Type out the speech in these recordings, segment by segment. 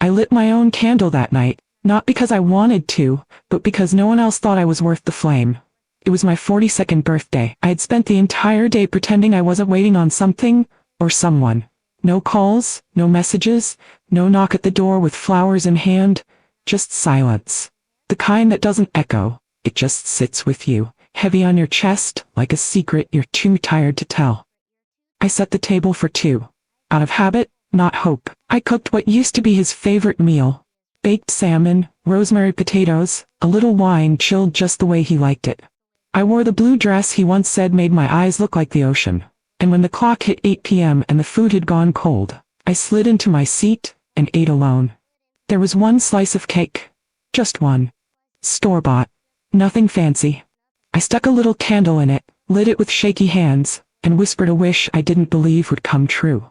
I lit my own candle that night, not because I wanted to, but because no one else thought I was worth the flame. It was my 42nd birthday. I had spent the entire day pretending I wasn't waiting on something, or someone. No calls, no messages, no knock at the door with flowers in hand, just silence. The kind that doesn't echo, it just sits with you, heavy on your chest, like a secret you're too tired to tell. I set the table for two. Out of habit, not hope. I cooked what used to be his favorite meal. Baked salmon, rosemary potatoes, a little wine chilled just the way he liked it. I wore the blue dress he once said made my eyes look like the ocean. And when the clock hit 8 p.m. and the food had gone cold, I slid into my seat and ate alone. There was one slice of cake. Just one. Store-bought. Nothing fancy. I stuck a little candle in it, lit it with shaky hands, and whispered a wish I didn't believe would come true.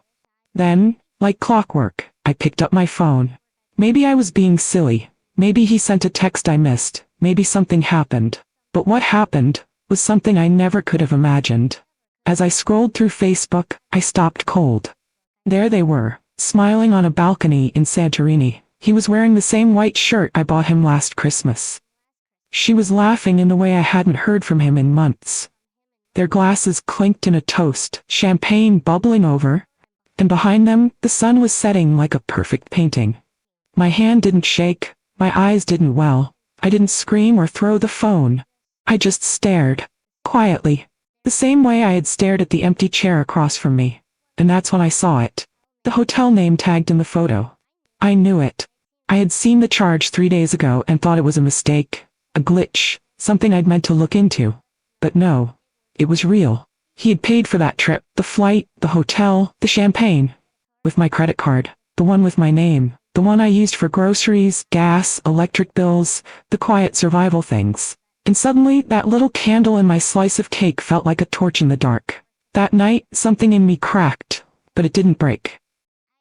Then, like clockwork, I picked up my phone. Maybe I was being silly. Maybe he sent a text I missed. Maybe something happened. But what happened was something I never could have imagined. As I scrolled through Facebook, I stopped cold. There they were, smiling on a balcony in Santorini. He was wearing the same white shirt I bought him last Christmas. She was laughing in the way I hadn't heard from him in months. Their glasses clinked in a toast, champagne bubbling over, and behind them, the sun was setting like a perfect painting. My hand didn't shake, my eyes didn't well. I didn't scream or throw the phone. I just stared, quietly, the same way I had stared at the empty chair across from me. And that's when I saw it. The hotel name tagged in the photo. I knew it. I had seen the charge 3 days ago and thought it was a mistake, a glitch, something I'd meant to look into. But no, it was real. He had paid for that trip, the flight, the hotel, the champagne. With my credit card, the one with my name, the one I used for groceries, gas, electric bills, the quiet survival things. And suddenly, that little candle and my slice of cake felt like a torch in the dark. That night, something in me cracked, but it didn't break.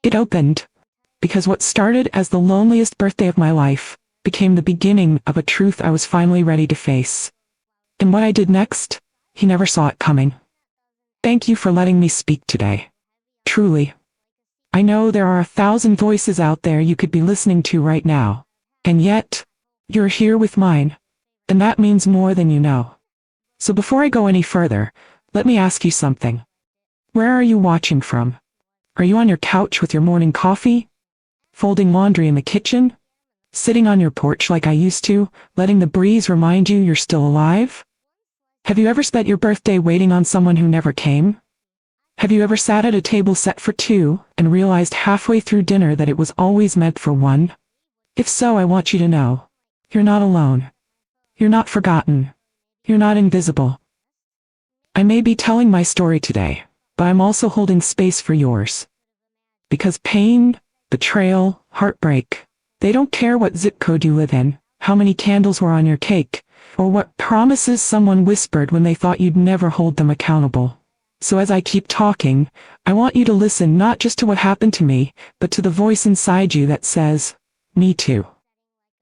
It opened. Because what started as the loneliest birthday of my life became the beginning of a truth I was finally ready to face. And what I did next, he never saw it coming. Thank you for letting me speak today. Truly. I know there are 1,000 voices out there you could be listening to right now. And yet, you're here with mine. And that means more than you know. So before I go any further, let me ask you something. Where are you watching from? Are you on your couch with your morning coffee? Folding laundry in the kitchen? Sitting on your porch like I used to, letting the breeze remind you you're still alive? Have you ever spent your birthday waiting on someone who never came? Have you ever sat at a table set for two and realized halfway through dinner that it was always meant for one? If so, I want you to know, you're not alone. You're not forgotten. You're not invisible. I may be telling my story today, but I'm also holding space for yours. Because pain, betrayal, heartbreak, they don't care what zip code you live in, how many candles were on your cake, or what promises someone whispered when they thought you'd never hold them accountable. So as I keep talking, I want you to listen not just to what happened to me, but to the voice inside you that says, me too.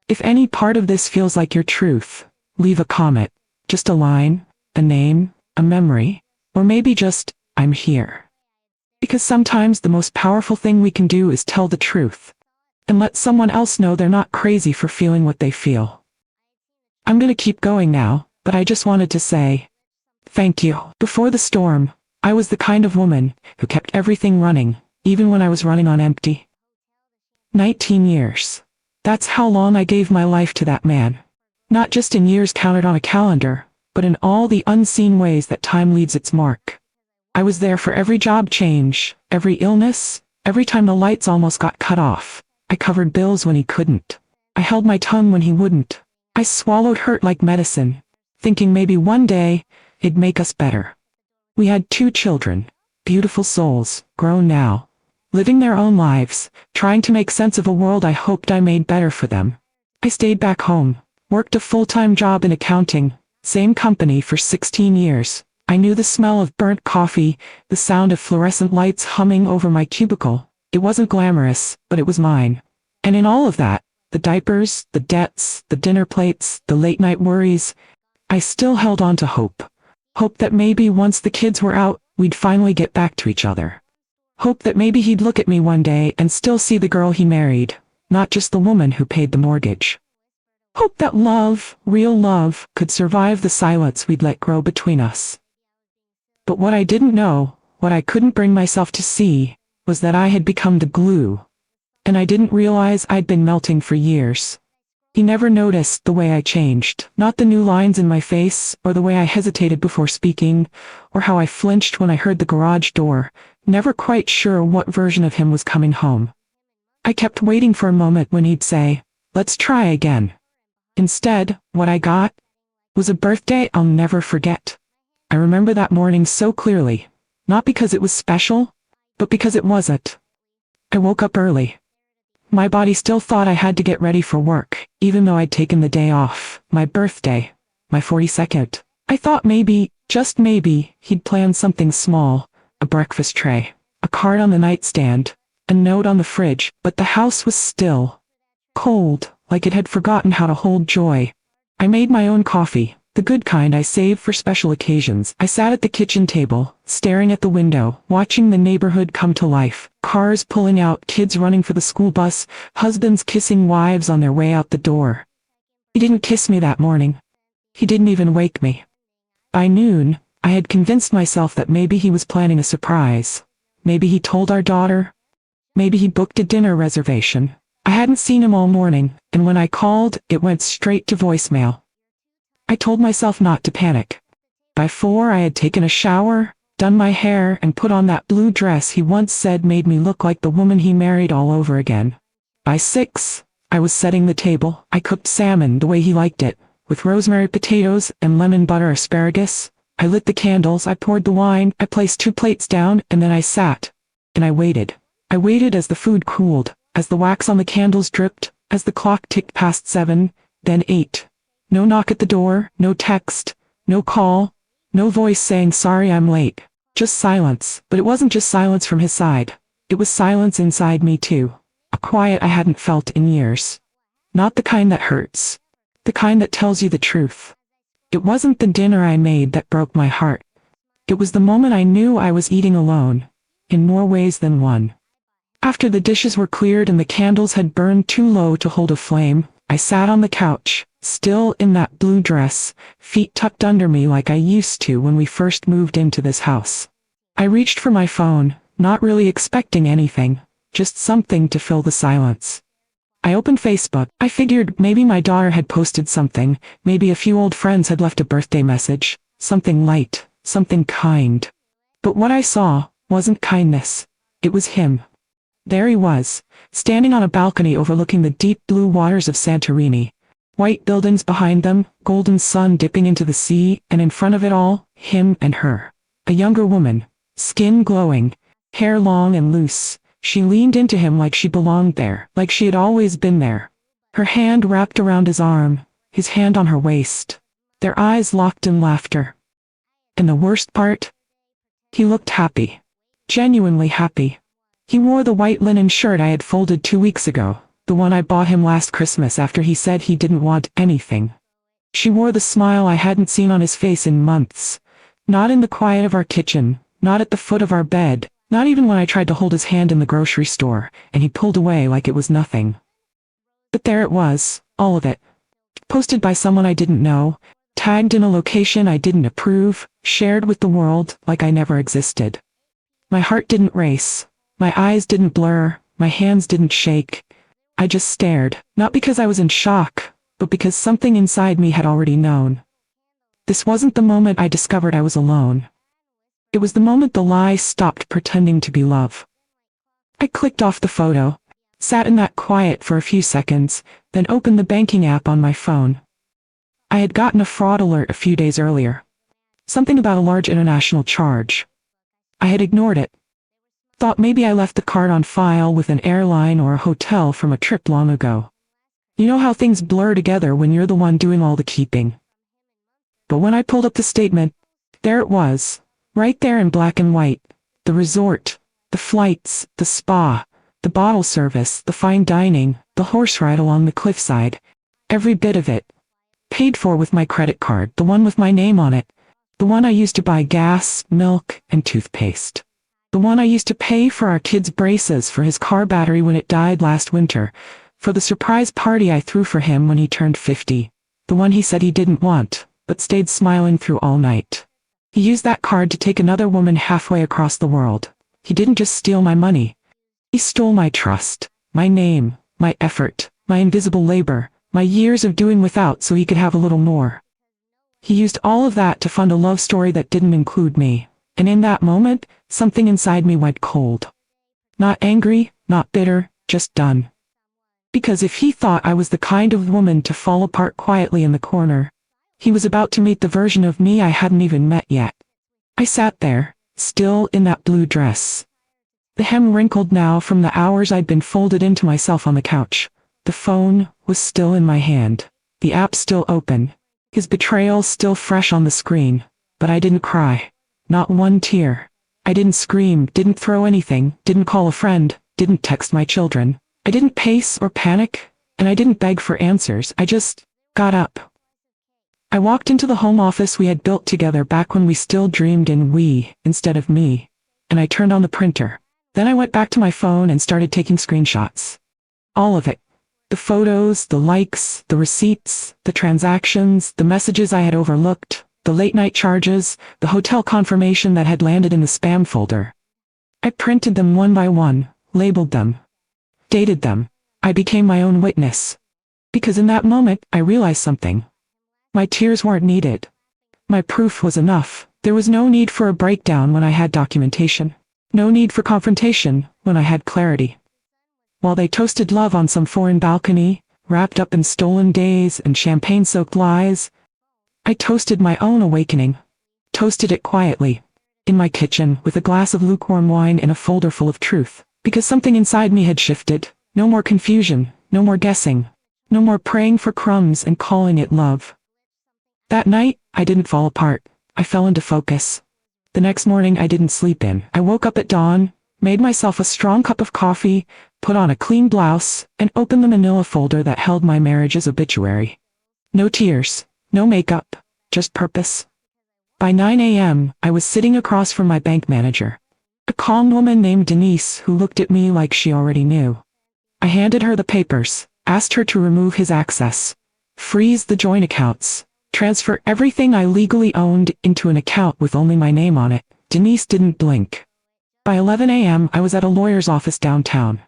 If any part of this feels like your truth, leave a comment, just a line, a name, a memory, or maybe just, I'm here. Because sometimes the most powerful thing we can do is tell the truth, and let someone else know they're not crazy for feeling what they feel. I'm gonna keep going now, but I just wanted to say, thank you. Before the storm, I was the kind of woman who kept everything running, even when I was running on empty. 19 years. That's how long I gave my life to that man. Not just in years counted on a calendar, but in all the unseen ways that time leaves its mark. I was there for every job change, every illness, every time the lights almost got cut off. I covered bills when he couldn't. I held my tongue when he wouldn't. I swallowed hurt like medicine, thinking maybe one day, it'd make us better. We had 2 children, beautiful souls, grown now, living their own lives, trying to make sense of a world I hoped I made better for them. I stayed back home, worked a full-time job in accounting, same company for 16 years. I knew the smell of burnt coffee, the sound of fluorescent lights humming over my cubicle. It wasn't glamorous, but it was mine. And in all of that, the diapers, the debts, the dinner plates, the late-night worries, I still held on to hope. Hope that maybe once the kids were out, we'd finally get back to each other. Hope that maybe he'd look at me one day and still see the girl he married, not just the woman who paid the mortgage. Hope that love, real love, could survive the silence we'd let grow between us. But what I didn't know, what I couldn't bring myself to see, was that I had become the glue. And I didn't realize I'd been melting for years. He never noticed the way I changed, not the new lines in my face, or the way I hesitated before speaking, or how I flinched when I heard the garage door, never quite sure what version of him was coming home. I kept waiting for a moment when he'd say, "Let's try again." Instead, what I got was a birthday I'll never forget. I remember that morning so clearly, not because it was special, but because it wasn't. I woke up early. My body still thought I had to get ready for work, even though I'd taken the day off, my birthday, my 42nd. I thought maybe, just maybe, he'd planned something small, a breakfast tray, a card on the nightstand, a note on the fridge, but the house was still. Cold, like it had forgotten how to hold joy. I made my own coffee, the good kind I saved for special occasions. I sat at the kitchen table, staring at the window, watching the neighborhood come to life. Cars pulling out, kids running for the school bus, husbands kissing wives on their way out the door. He didn't kiss me that morning. He didn't even wake me. By noon, I had convinced myself that maybe he was planning a surprise. Maybe he told our daughter. Maybe he booked a dinner reservation. I hadn't seen him all morning, and when I called, it went straight to voicemail. I told myself not to panic. By 4, I had taken a shower, done my hair, and put on that blue dress he once said made me look like the woman he married all over again. By 6, I was setting the table. I cooked salmon the way he liked it, with rosemary potatoes and lemon butter asparagus. I lit the candles, I poured the wine, I placed 2 plates down, and then I sat. And I waited. I waited as the food cooled, as the wax on the candles dripped, as the clock ticked past 7, then 8. No knock at the door, no text, no call, no voice saying sorry I'm late. Just silence, but it wasn't just silence from his side. It was silence inside me too. A quiet I hadn't felt in years. Not the kind that hurts. The kind that tells you the truth. It wasn't the dinner I made that broke my heart. It was the moment I knew I was eating alone, in more ways than one. After the dishes were cleared and the candles had burned too low to hold a flame, I sat on the couch, still in that blue dress, feet tucked under me like I used to when we first moved into this house. I reached for my phone, not really expecting anything, just something to fill the silence. I opened Facebook. I figured maybe my daughter had posted something, maybe a few old friends had left a birthday message, something light, something kind. But what I saw wasn't kindness. It was him. There he was, standing on a balcony overlooking the deep blue waters of Santorini. White buildings behind them, golden sun dipping into the sea, and in front of it all, him and her. A younger woman, skin glowing, hair long and loose. She leaned into him like she belonged there, like she had always been there. Her hand wrapped around his arm, his hand on her waist. Their eyes locked in laughter. And the worst part? He looked happy. Genuinely happy. He wore the white linen shirt I had folded 2 weeks ago, the one I bought him last Christmas after he said he didn't want anything. She wore the smile I hadn't seen on his face in months. Not in the quiet of our kitchen, not at the foot of our bed, not even when I tried to hold his hand in the grocery store, and he pulled away like it was nothing. But there it was, all of it. Posted by someone I didn't know, tagged in a location I didn't approve, shared with the world like I never existed. My heart didn't race. My eyes didn't blur, my hands didn't shake. I just stared, not because I was in shock, but because something inside me had already known. This wasn't the moment I discovered I was alone. It was the moment the lie stopped pretending to be love. I clicked off the photo, sat in that quiet for a few seconds, then opened the banking app on my phone. I had gotten a fraud alert a few days earlier. Something about a large international charge. I had ignored it. Thought maybe I left the card on file with an airline or a hotel from a trip long ago. You know how things blur together when you're the one doing all the keeping. But when I pulled up the statement, there it was, right there in black and white. The resort, the flights, the spa, the bottle service, the fine dining, the horse ride along the cliffside. Every bit of it. Paid for with my credit card, the one with my name on it. The one I used to buy gas, milk, and toothpaste. The one I used to pay for our kid's braces for his car battery when it died last winter. For the surprise party I threw for him when he turned 50. The one he said he didn't want, but stayed smiling through all night. He used that card to take another woman halfway across the world. He didn't just steal my money. He stole my trust, my name, my effort, my invisible labor, my years of doing without so he could have a little more. He used all of that to fund a love story that didn't include me, and in that moment, something inside me went cold. Not angry, not bitter, just done. Because if he thought I was the kind of woman to fall apart quietly in the corner, he was about to meet the version of me I hadn't even met yet. I sat there, still in that blue dress. The hem wrinkled now from the hours I'd been folded into myself on the couch. The phone was still in my hand. The app still open. His betrayal still fresh on the screen. But I didn't cry. Not one tear. I didn't scream, didn't throw anything, didn't call a friend, didn't text my children. I didn't pace or panic, and I didn't beg for answers. I just got up. I walked into the home office we had built together back when we still dreamed in we instead of me, and I turned on the printer. Then I went back to my phone and started taking screenshots. All of it. The photos, the likes, the receipts, the transactions, the messages I had overlooked, the late-night charges, the hotel confirmation that had landed in the spam folder. I printed them one by one, labeled them, dated them. I became my own witness. Because in that moment, I realized something. My tears weren't needed. My proof was enough. There was no need for a breakdown when I had documentation. No need for confrontation when I had clarity. While they toasted love on some foreign balcony, wrapped up in stolen days and champagne-soaked lies, I toasted my own awakening. Toasted it quietly, in my kitchen, with a glass of lukewarm wine and a folder full of truth. Because something inside me had shifted. No more confusion, no more guessing, no more praying for crumbs and calling it love. That night, I didn't fall apart. I fell into focus. The next morning I didn't sleep in. I woke up at dawn, made myself a strong cup of coffee, put on a clean blouse, and opened the manila folder that held my marriage's obituary. No tears, no makeup, just purpose. By 9 a.m., I was sitting across from my bank manager, a calm woman named Denise who looked at me like she already knew. I handed her the papers, asked her to remove his access, freeze the joint accounts, transfer everything I legally owned into an account with only my name on it. Denise didn't blink. By 11 a.m., I was at a lawyer's office downtown.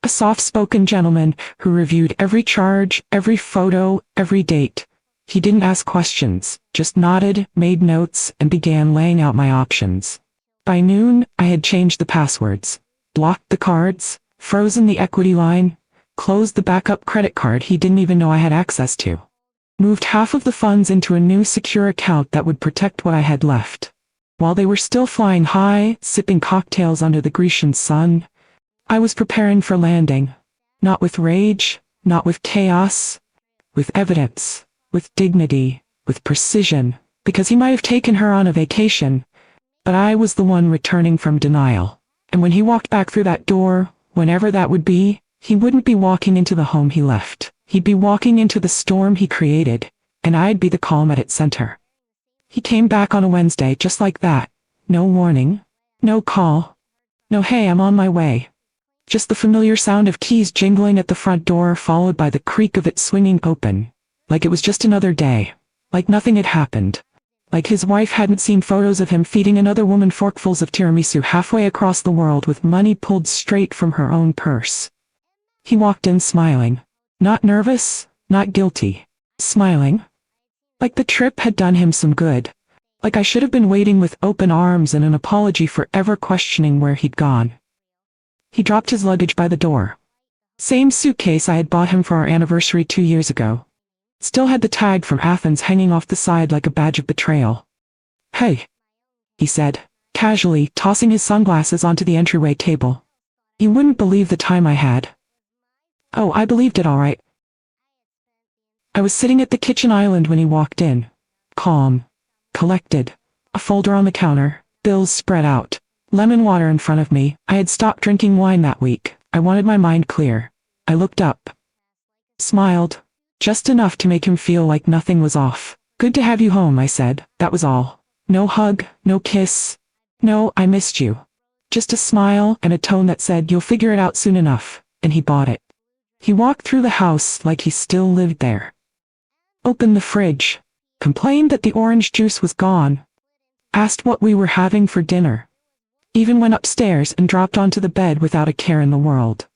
A soft-spoken gentleman who reviewed every charge, every photo, every date. He didn't ask questions, just nodded, made notes, and began laying out my options. By noon, I had changed the passwords, blocked the cards, frozen the equity line, closed the backup credit card he didn't even know I had access to. Moved half of the funds into a new secure account that would protect what I had left. While they were still flying high, sipping cocktails under the Grecian sun, I was preparing for landing. Not with rage, not with chaos, with evidence, with dignity, with precision, because he might have taken her on a vacation, but I was the one returning from denial. And when he walked back through that door, whenever that would be, he wouldn't be walking into the home he left. He'd be walking into the storm he created, and I'd be the calm at its center. He came back on a Wednesday just like that. No warning. No call. No hey, I'm on my way. Just the familiar sound of keys jingling at the front door followed by the creak of it swinging open. Like it was just another day. Like nothing had happened. Like his wife hadn't seen photos of him feeding another woman forkfuls of tiramisu halfway across the world with money pulled straight from her own purse. He walked in smiling. Not nervous, not guilty. Smiling. Like the trip had done him some good. Like I should have been waiting with open arms and an apology for ever questioning where he'd gone. He dropped his luggage by the door. Same suitcase I had bought him for our anniversary 2 years ago. Still had the tag from Athens hanging off the side like a badge of betrayal. Hey, he said, casually, tossing his sunglasses onto the entryway table. You wouldn't believe the time I had. Oh, I believed it all right. I was sitting at the kitchen island when he walked in. Calm. Collected. A folder on the counter, bills spread out. Lemon water in front of me. I had stopped drinking wine that week. I wanted my mind clear. I looked up. Smiled. Just enough to make him feel like nothing was off. Good to have you home, I said. That was all. No hug, no kiss. No, I missed you. Just a smile and a tone that said, you'll figure it out soon enough. And he bought it. He walked through the house like he still lived there. Opened the fridge. Complained that the orange juice was gone. Asked what we were having for dinner. Even went upstairs and dropped onto the bed without a care in the world.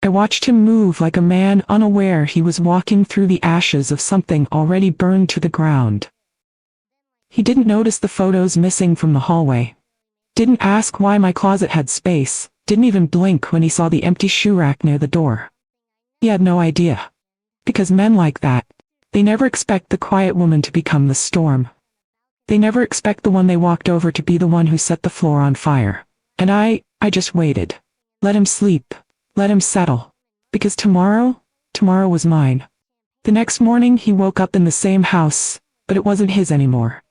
I watched him move like a man unaware he was walking through the ashes of something already burned to the ground. He didn't notice the photos missing from the hallway. Didn't ask why my closet had space, didn't even blink when he saw the empty shoe rack near the door. He had no idea. Because men like that, they never expect the quiet woman to become the storm. They never expect the one they walked over to be the one who set the floor on fire. And I just waited. Let him sleep. Let him settle. Because tomorrow was mine. The next morning he woke up in the same house, but it wasn't his anymore.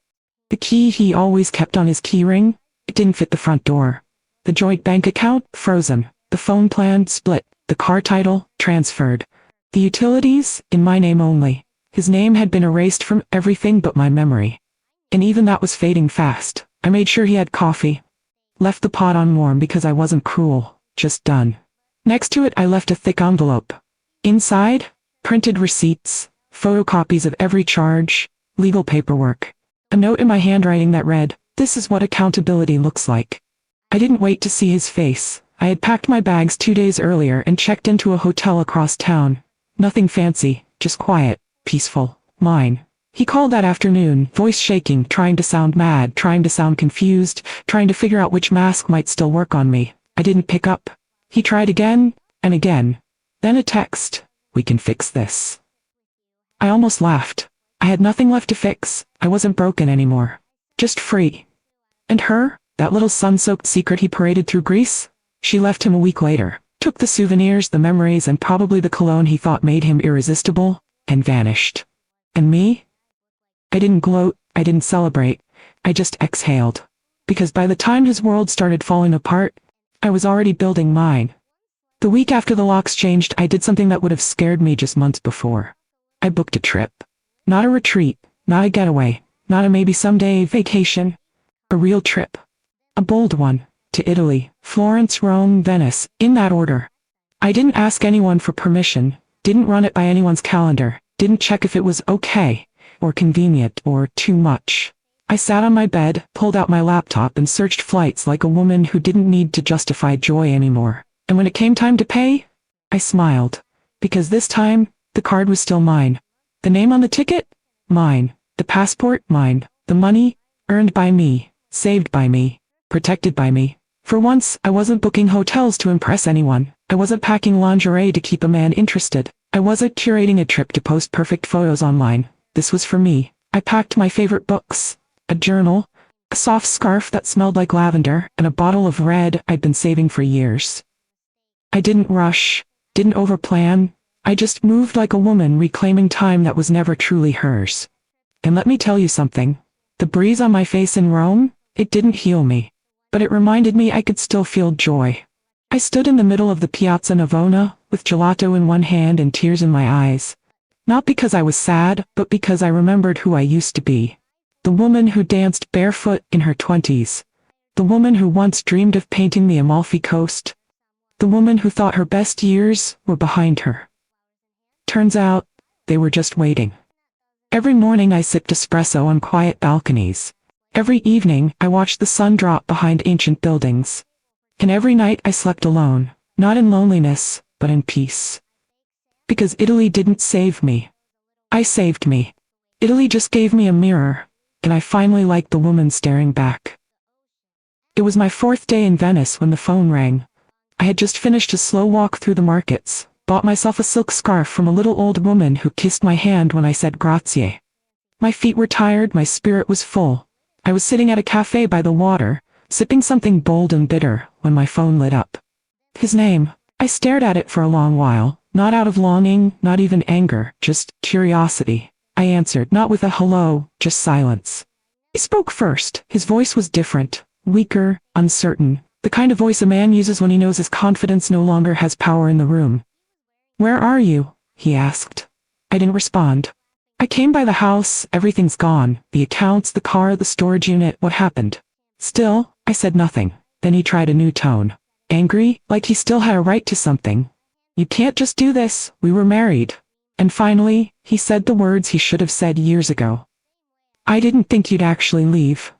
The key he always kept on his keyring, it didn't fit the front door. The joint bank account, frozen. The phone plan, split. The car title, transferred. The utilities, in my name only. His name had been erased from everything but my memory. And even that was fading fast. I made sure he had coffee. Left the pot on warm because I wasn't cruel, just done. Next to it I left a thick envelope. Inside, printed receipts, photocopies of every charge, legal paperwork. A note in my handwriting that read, "This is what accountability looks like." I didn't wait to see his face. I had packed my bags 2 days earlier and checked into a hotel across town. Nothing fancy, just quiet, peaceful, mine. He called that afternoon, voice shaking, trying to sound mad, trying to sound confused, trying to figure out which mask might still work on me. I didn't pick up. He tried again, and again. Then a text, "We can fix this." I almost laughed. I had nothing left to fix. I wasn't broken anymore. Just free. And her, that little sun-soaked secret he paraded through Greece? She left him a week later, took the souvenirs, the memories, and probably the cologne he thought made him irresistible, and vanished. And me? I didn't gloat, I didn't celebrate, I just exhaled. Because by the time his world started falling apart, I was already building mine. The week after the locks changed, I did something that would have scared me just months before. I booked a trip. Not a retreat, not a getaway, not a maybe someday vacation. A real trip. A bold one. To Italy, Florence, Rome, Venice, in that order. I didn't ask anyone for permission, didn't run it by anyone's calendar, didn't check if it was okay, or convenient, or too much. I sat on my bed, pulled out my laptop and searched flights like a woman who didn't need to justify joy anymore. And when it came time to pay, I smiled. Because this time, the card was still mine. The name on the ticket? Mine. The passport? Mine. The money? Earned by me. Saved by me. Protected by me. For once, I wasn't booking hotels to impress anyone. I wasn't packing lingerie to keep a man interested. I wasn't curating a trip to post perfect photos online. This was for me. I packed my favorite books, a journal, a soft scarf that smelled like lavender, and a bottle of red I'd been saving for years. I didn't rush, didn't overplan. I just moved like a woman reclaiming time that was never truly hers. And let me tell you something. The breeze on my face in Rome, it didn't heal me. But it reminded me I could still feel joy. I stood in the middle of the Piazza Navona, with gelato in one hand and tears in my eyes. Not because I was sad, but because I remembered who I used to be. The woman who danced barefoot in her 20s. The woman who once dreamed of painting the Amalfi Coast. The woman who thought her best years were behind her. Turns out, they were just waiting. Every morning I sipped espresso on quiet balconies. Every evening, I watched the sun drop behind ancient buildings. And every night I slept alone, not in loneliness, but in peace. Because Italy didn't save me. I saved me. Italy just gave me a mirror, and I finally liked the woman staring back. It was my 4th day in Venice when the phone rang. I had just finished a slow walk through the markets, bought myself a silk scarf from a little old woman who kissed my hand when I said grazie. My feet were tired, my spirit was full. I was sitting at a cafe by the water, sipping something bold and bitter, when my phone lit up. His name. I stared at it for a long while, not out of longing, not even anger, just curiosity. I answered, not with a hello, just silence. He spoke first. His voice was different, weaker, uncertain, the kind of voice a man uses when he knows his confidence no longer has power in the room. "Where are you?" he asked. I didn't respond. "I came by the house, everything's gone, the accounts, the car, the storage unit, what happened?" Still, I said nothing. Then he tried a new tone. Angry, like he still had a right to something. You can't just do this, we were married. And finally, he said the words he should have said years ago. I didn't think you'd actually leave.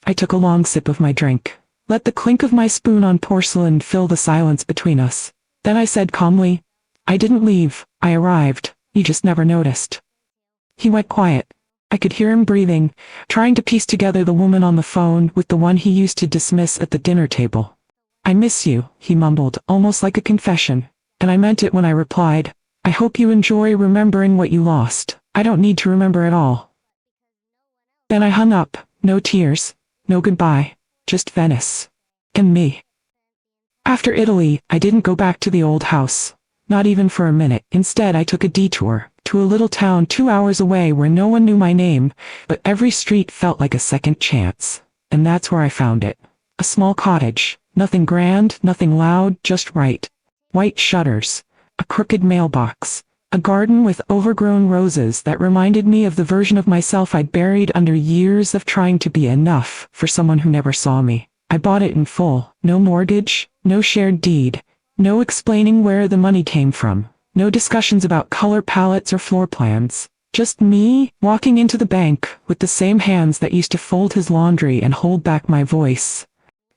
I took a long sip of my drink. Let the clink of my spoon on porcelain fill the silence between us. Then I said calmly, I didn't leave, I arrived, you just never noticed. He went quiet. I could hear him breathing, trying to piece together the woman on the phone with the one he used to dismiss at the dinner table. I miss you, he mumbled, almost like a confession. And I meant it when I replied, I hope you enjoy remembering what you lost. I don't need to remember at all. Then I hung up, no tears, no goodbye, just Venice. And me. After Italy, I didn't go back to the old house. Not even for a minute. Instead, I took a detour to a little town 2 hours away where no one knew my name, but every street felt like a second chance. And that's where I found it. A small cottage. Nothing grand, nothing loud, just right. White shutters. A crooked mailbox. A garden with overgrown roses that reminded me of the version of myself I'd buried under years of trying to be enough for someone who never saw me. I bought it in full. No mortgage, no shared deed, no explaining where the money came from, no discussions about color palettes or floor plans. Just me, walking into the bank with the same hands that used to fold his laundry and hold back my voice.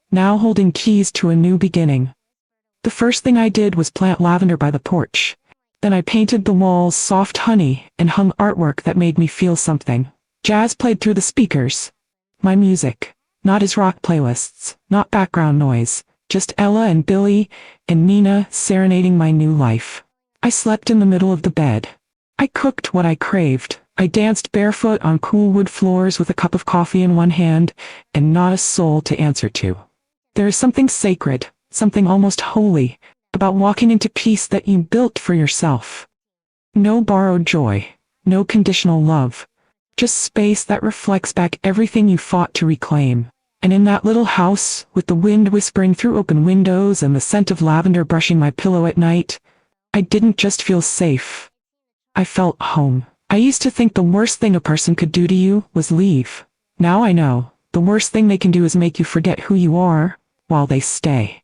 Now holding keys to a new beginning. The first thing I did was plant lavender by the porch. Then I painted the walls soft honey and hung artwork that made me feel something. Jazz played through the speakers. My music. Not his rock playlists, not background noise, just Ella and Billy and Nina serenading my new life. I slept in the middle of the bed. I cooked what I craved. I danced barefoot on cool wood floors with a cup of coffee in one hand and not a soul to answer to. There is something sacred, something almost holy, about walking into peace that you built for yourself. No borrowed joy, no conditional love, just space that reflects back everything you fought to reclaim. And in that little house, with the wind whispering through open windows and the scent of lavender brushing my pillow at night, I didn't just feel safe. I felt home. I used to think the worst thing a person could do to you was leave. Now I know, the worst thing they can do is make you forget who you are, while they stay.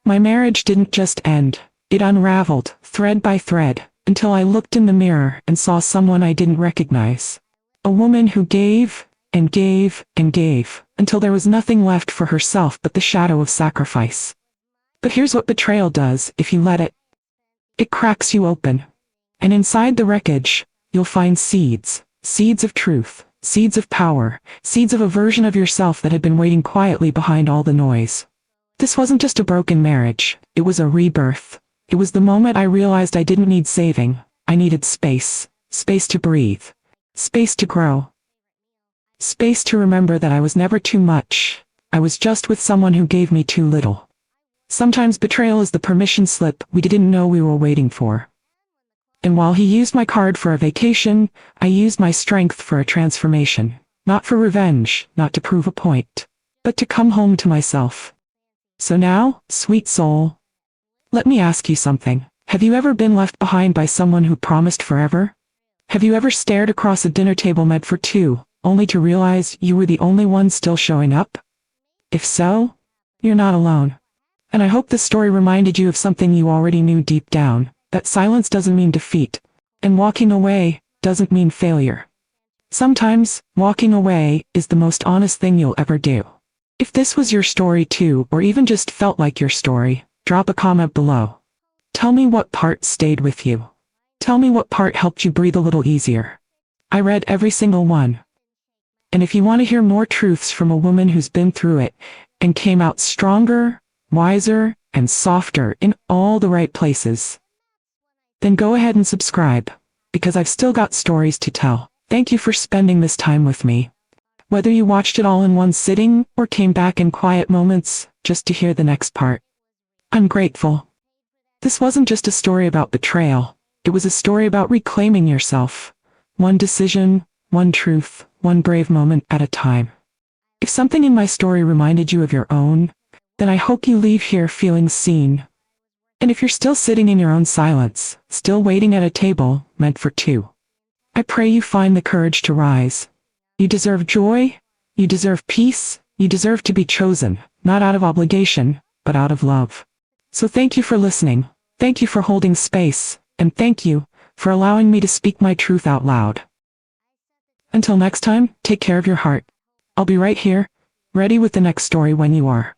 My marriage didn't just end. It unraveled, thread by thread, until I looked in the mirror and saw someone I didn't recognize. A woman who gave, and gave, and gave, until there was nothing left for herself but the shadow of sacrifice. But here's what betrayal does, if you let it. It cracks you open. And inside the wreckage, you'll find seeds. Seeds of truth. Seeds of power. Seeds of a version of yourself that had been waiting quietly behind all the noise. This wasn't just a broken marriage. It was a rebirth. It was the moment I realized I didn't need saving. I needed space. Space to breathe. Space to grow. Space to remember that I was never too much. I was just with someone who gave me too little. Sometimes betrayal is the permission slip we didn't know we were waiting for. And while he used my card for a vacation, I used my strength for a transformation. Not for revenge, not to prove a point, but to come home to myself. So now, sweet soul, let me ask you something. Have you ever been left behind by someone who promised forever? Have you ever stared across a dinner table meant for two, only to realize you were the only one still showing up? If so, you're not alone. And I hope this story reminded you of something you already knew deep down, that silence doesn't mean defeat, and walking away doesn't mean failure. Sometimes, walking away is the most honest thing you'll ever do. If this was your story too, or even just felt like your story, drop a comment below. Tell me what part stayed with you. Tell me what part helped you breathe a little easier. I read every single one. And if you want to hear more truths from a woman who's been through it, and came out stronger, wiser, and softer in all the right places, then go ahead and subscribe, because I've still got stories to tell. Thank you for spending this time with me. Whether you watched it all in one sitting, or came back in quiet moments, just to hear the next part. I'm grateful. This wasn't just a story about betrayal. It was a story about reclaiming yourself. One decision, one truth, one brave moment at a time. If something in my story reminded you of your own, then I hope you leave here feeling seen. And if you're still sitting in your own silence, still waiting at a table meant for two, I pray you find the courage to rise. You deserve joy, you deserve peace, you deserve to be chosen, not out of obligation, but out of love. So thank you for listening. Thank you for holding space, and thank you for allowing me to speak my truth out loud. Until next time, take care of your heart. I'll be right here, ready with the next story when you are.